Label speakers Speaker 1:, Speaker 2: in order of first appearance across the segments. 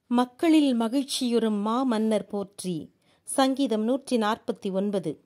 Speaker 1: மக்களில் மகிழ்ச்சியுறும் மா மன்னர் போற்றி. சங்கீதம் 149.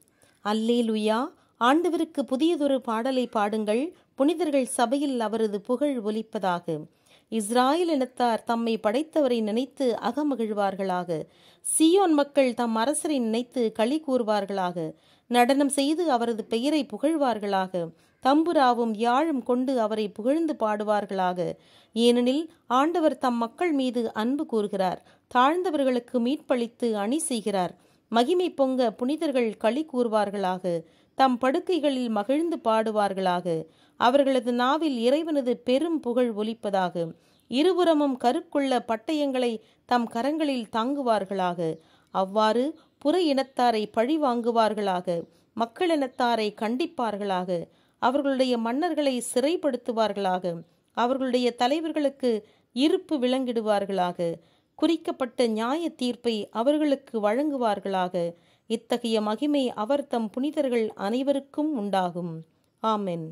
Speaker 1: அல்லேலுயா. ஆண்டவருக்கு புதியதொரு பாடலை பாடுங்கள். புனிதர்கள் சபையில் அவரது புகழ் ஒலிப்பதாக. இஸ்ராயேல் இனத்தார் தம்மை படைத்தவரை நினைத்து அகமகிழ்வார்களாக. சீயோன் மக்கள் தம் அரசரை நினைத்து களி கூறுவார்களாக. நடனம் செய்து அவரது பெயரை புகழ்வார்களாக. தம்புராவும் யாழும் கொண்டு அவரை புகழ்ந்து பாடுவார்களாக. ஏனெனில் ஆண்டவர் தம் மக்கள் மீது அன்பு கூறுகிறார். தாழ்ந்தவர்களுக்கு மீட்பளித்து அணி செய்கிறார். மகிமை பொங்க புனிதர்கள் களி கூறுவார்களாக. தம் படுக்கைகளில் மகிழ்ந்து பாடுவார்களாக. அவர்களது நாவில் இறைவனது பெரும் புகழ் ஒலிப்பதாக. இருபுறமும் கருக்குள்ள பட்டயங்களை தம் கரங்களில் தாங்குவார்களாக. அவ்வாறு புற இனத்தாரை பழி வாங்குவார்களாக. மக்களினத்தாரை கண்டிப்பார்களாக. அவர்களுடைய மன்னர்களை சிறைப்படுத்துவார்களாக. அவர்களுடைய தலைவர்களுக்கு இருப்பு விளங்கிடுவார்களாக. குறிக்கப்பட்ட நியாய தீர்ப்பை அவர்களுக்கு வழங்குவார்களாக. இத்தகைய மகிமை அவர் தம் புனிதர்கள் அனைவருக்கும் உண்டாகும். ஆமென்.